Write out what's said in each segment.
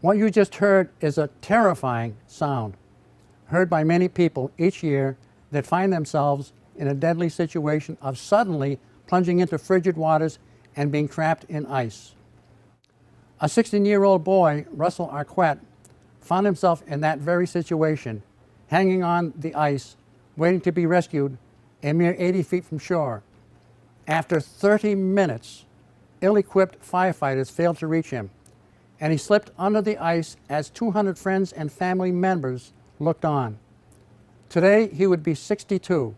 What you just heard is a terrifying sound, heard by many people each year that find themselves in a deadly situation of suddenly plunging into frigid waters and being trapped in ice. A 16-year-old boy, Russell Arquette, found himself in that very situation, hanging on the ice, waiting to be rescued a mere 80 feet from shore. After 30 minutes, ill-equipped firefighters failed to reach him, and he slipped under the ice as 200 friends and family members looked on. Today, he would be 62.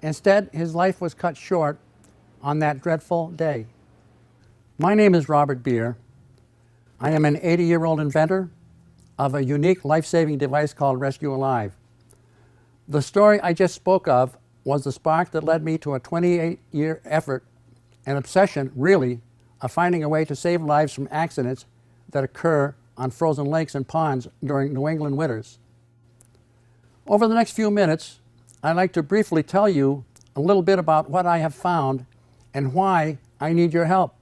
Instead, his life was cut short on that dreadful day. My name is Robert Beer. I am an 80-year-old inventor of a unique life-saving device called Rescue Alive. The story I just spoke of was the spark that led me to a 28-year effort, an obsession, really, of finding a way to save lives from accidents that occur on frozen lakes and ponds during New England winters. Over the next few minutes, I'd like to briefly tell you a little bit about what I have found and why I need your help.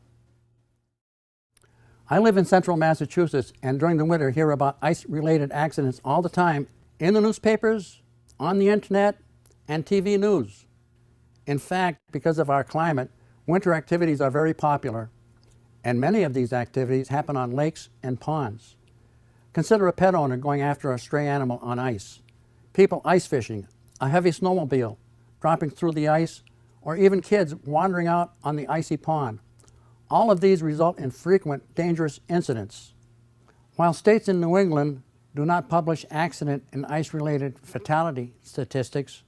I live in central Massachusetts, and during the winter hear about ice-related accidents all the time in the newspapers, on the internet, and TV news. In fact, because of our climate, winter activities are very popular, and many of these activities happen on lakes and ponds. Consider a pet owner going after a stray animal on ice, people ice fishing, a heavy snowmobile dropping through the ice, or even kids wandering out on the icy pond. All of these result in frequent dangerous incidents. While states in New England do not publish accident and ice-related fatality statistics,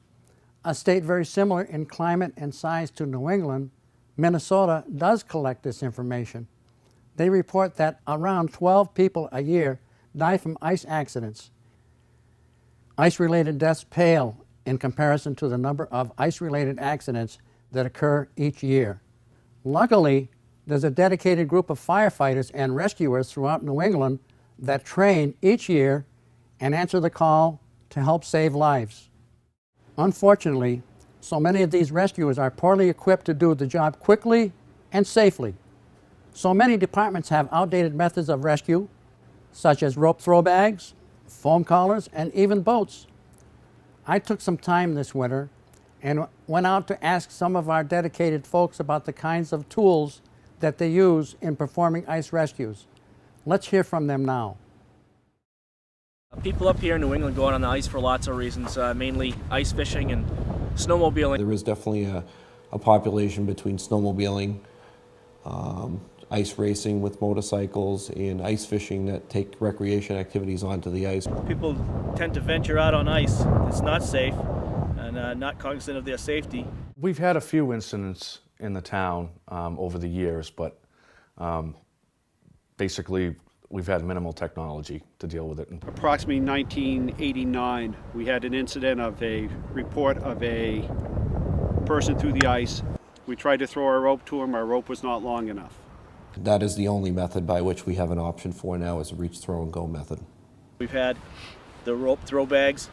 a state very similar in climate and size to New England, Minnesota, does collect this information. They report that around 12 people a year die from ice accidents. Ice-related deaths pale in comparison to the number of ice-related accidents that occur each year. Luckily, there's a dedicated group of firefighters and rescuers throughout New England that train each year and answer the call to help save lives. Unfortunately, so many of these rescuers are poorly equipped to do the job quickly and safely. So many departments have outdated methods of rescue, such as rope throw bags, foam collars, and even boats. I took some time this winter and went out to ask some of our dedicated folks about the kinds of tools that they use in performing ice rescues. Let's hear from them now. People up here in New England go out on the ice for lots of reasons, mainly ice fishing and snowmobiling. There is definitely a population between snowmobiling, ice racing with motorcycles, and ice fishing that take recreation activities onto the ice. People tend to venture out on ice. It's not safe and not cognizant of their safety. We've had a few incidents in the town over the years, but basically we've had minimal technology to deal with it. Approximately 1989, we had an incident of a report of a person through the ice. We tried to throw our rope to him, our rope was not long enough. That is the only method by which we have an option for now, is a reach, throw, and go method. We've had the rope throw bags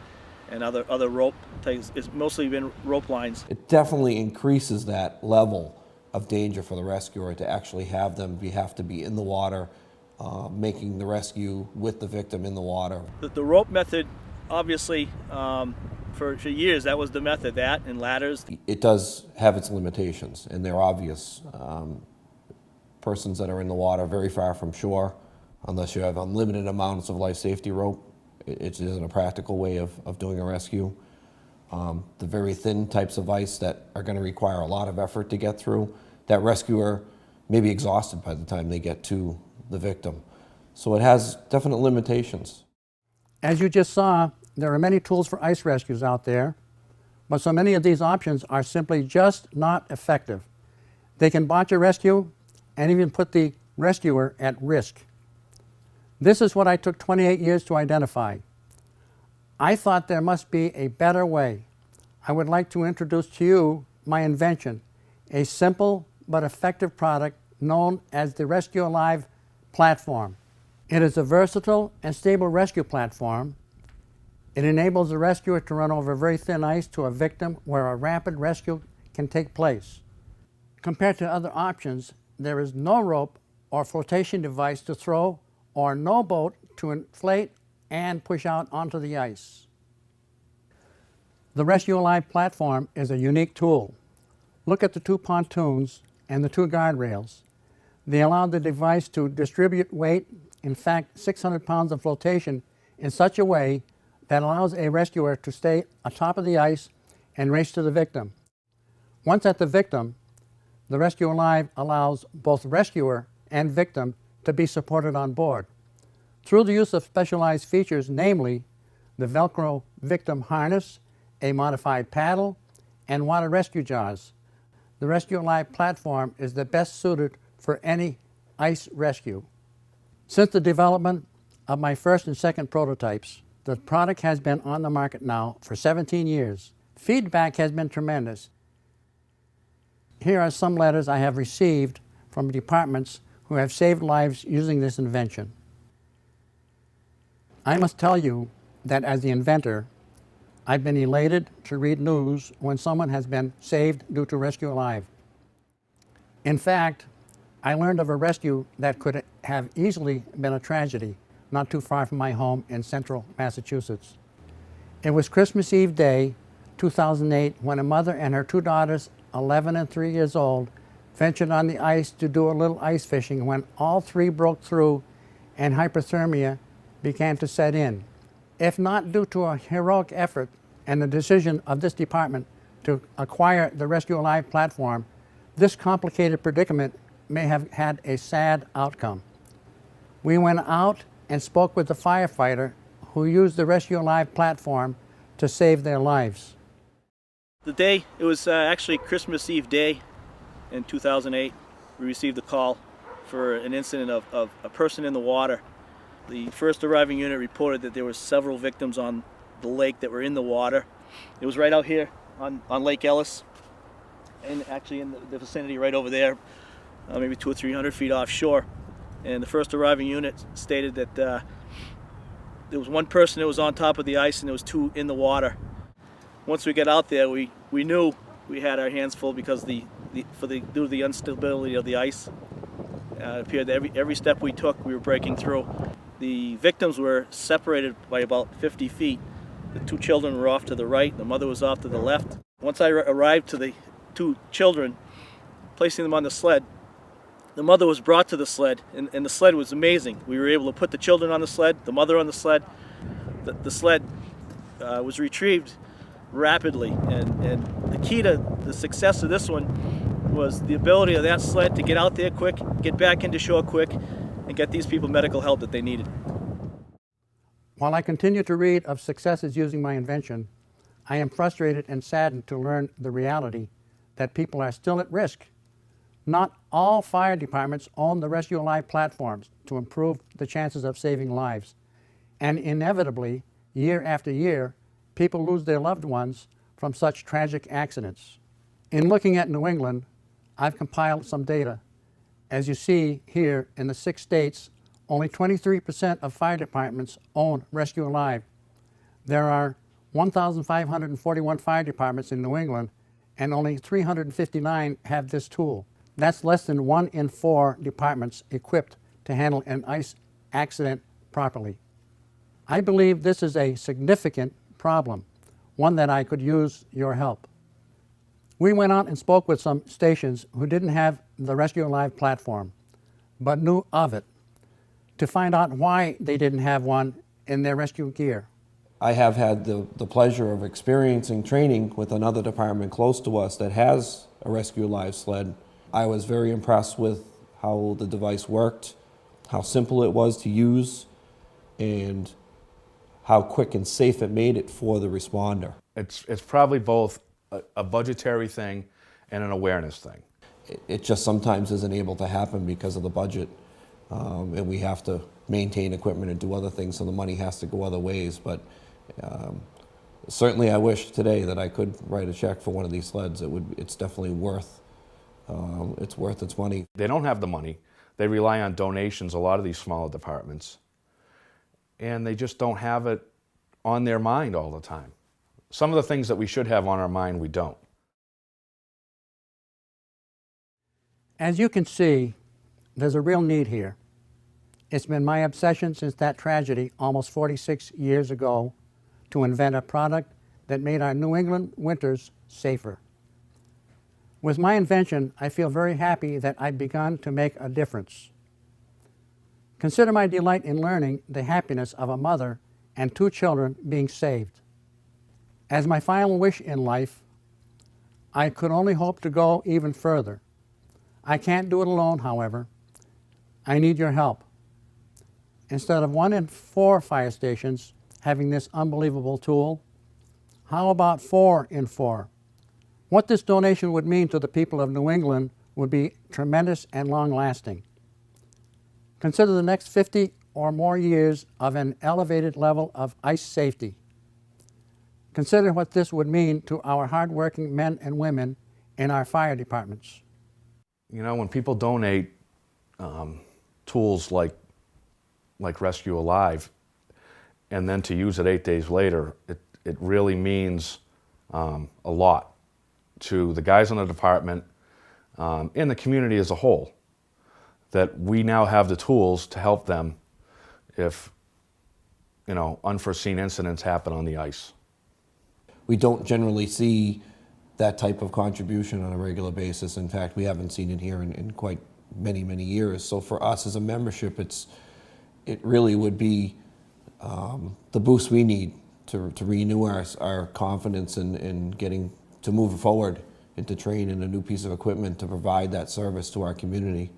and other rope types. It's mostly been rope lines. It definitely increases that level of danger for the rescuer to actually have to be in the water, making the rescue with the victim in the water. The rope method, obviously, for years that was the method, that and ladders. It does have its limitations, and they're obvious. Persons that are in the water very far from shore, unless you have unlimited amounts of life safety rope, it isn't a practical way of doing a rescue. The very thin types of ice that are going to require a lot of effort to get through, that rescuer may be exhausted by the time they get to the victim. So it has definite limitations. As you just saw, there are many tools for ice rescues out there, but so many of these options are simply just not effective. They can botch a rescue and even put the rescuer at risk. This is what I took 28 years to identify. I thought there must be a better way. I would like to introduce to you my invention, a simple but effective product known as the Rescue Alive platform. It is a versatile and stable rescue platform. It enables the rescuer to run over very thin ice to a victim where a rapid rescue can take place. Compared to other options, there is no rope or flotation device to throw or no boat to inflate and push out onto the ice. The Rescue Alive platform is a unique tool. Look at the two pontoons and the two guardrails. They allow the device to distribute weight, in fact 600 pounds of flotation, in such a way that allows a rescuer to stay atop of the ice and race to the victim. Once at the victim, the Rescue Alive allows both rescuer and victim to be supported on board. Through the use of specialized features, namely the Velcro victim harness, a modified paddle, and water rescue jars, the Rescue Alive platform is the best suited for any ice rescue. Since the development of my first and second prototypes, the product has been on the market now for 17 years. Feedback has been tremendous. Here are some letters I have received from departments who have saved lives using this invention. I must tell you that as the inventor, I've been elated to read news when someone has been saved due to Rescue Alive. In fact, I learned of a rescue that could have easily been a tragedy not too far from my home in central Massachusetts. It was Christmas Eve day, 2008, when a mother and her two daughters, 11 and 3 years old, ventured on the ice to do a little ice fishing when all three broke through and hypothermia began to set in. If not due to a heroic effort and the decision of this department to acquire the Rescue Alive platform, this complicated predicament may have had a sad outcome. We went out and spoke with the firefighter who used the Rescue Alive platform to save their lives. The day, it was actually Christmas Eve day in 2008. We received a call for an incident of a person in the water. The first arriving unit reported that there were several victims on the lake that were in the water. It was right out here on Lake Ellis, and actually in the vicinity right over there, maybe 200 or 300 feet offshore. And the first arriving unit stated that there was one person that was on top of the ice and there was two in the water. Once we got out there, we knew we had our hands full because due to the instability of the ice, it appeared that every step we took, we were breaking through. The victims were separated by about 50 feet. The two children were off to the right, the mother was off to the left. Once I arrived to the two children, placing them on the sled, the mother was brought to the sled, and the sled was amazing. We were able to put the children on the sled, the mother on the sled. The sled was retrieved rapidly, and the key to the success of this one was the ability of that sled to get out there quick, get back into shore quick, and get these people medical help that they needed. While I continue to read of successes using my invention, I am frustrated and saddened to learn the reality that people are still at risk. Not all fire departments own the Rescue Alive platforms to improve the chances of saving lives. And inevitably, year after year, people lose their loved ones from such tragic accidents. In looking at New England, I've compiled some data. As you see here, in the 6 states, only 23% of fire departments own Rescue Alive. There are 1,541 fire departments in New England, and only 359 have this tool. That's less than 1 in 4 departments equipped to handle an ice accident properly. I believe this is a significant problem, one that I could use your help. We went out and spoke with some stations who didn't have the Rescue Alive platform, but knew of it, to find out why they didn't have one in their rescue gear. I have had the pleasure of experiencing training with another department close to us that has a Rescue Alive sled. I was very impressed with how the device worked, how simple it was to use, and how quick and safe it made it for the responder. It's probably both a budgetary thing and an awareness thing. It just sometimes isn't able to happen because of the budget, and we have to maintain equipment and do other things, so the money has to go other ways. But certainly I wish today that I could write a check for one of these sleds. It's definitely worth its money. They don't have the money. They rely on donations, a lot of these smaller departments, and they just don't have it on their mind all the time. Some of the things that we should have on our mind, we don't. As you can see, there's a real need here. It's been my obsession since that tragedy almost 46 years ago to invent a product that made our New England winters safer. With my invention, I feel very happy that I've begun to make a difference. Consider my delight in learning the happiness of a mother and 2 children being saved. As my final wish in life, I could only hope to go even further. I can't do it alone, however. I need your help. Instead of 1 in 4 fire stations having this unbelievable tool, how about 4 in 4? What this donation would mean to the people of New England would be tremendous and long-lasting. Consider the next 50 or more years of an elevated level of ice safety. Consider what this would mean to our hardworking men and women in our fire departments. You know, when people donate tools like Rescue Alive, and then to use it 8 days later, it really means a lot to the guys in the department and the community as a whole, that we now have the tools to help them if, you know, unforeseen incidents happen on the ice. We don't generally see that type of contribution on a regular basis. In fact, we haven't seen it here in quite many, many years. So for us as a membership, it really would be the boost we need to renew our confidence in getting to move forward and to train in a new piece of equipment to provide that service to our community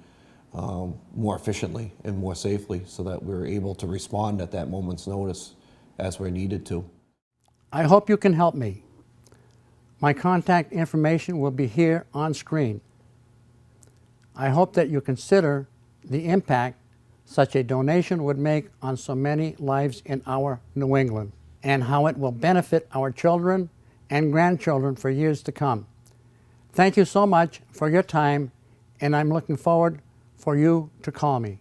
more efficiently and more safely, so that we're able to respond at that moment's notice as we're needed to. I hope you can help me. My contact information will be here on screen. I hope that you consider the impact such a donation would make on so many lives in our New England, and how it will benefit our children and grandchildren for years to come. Thank you so much for your time, and I'm looking forward for you to call me.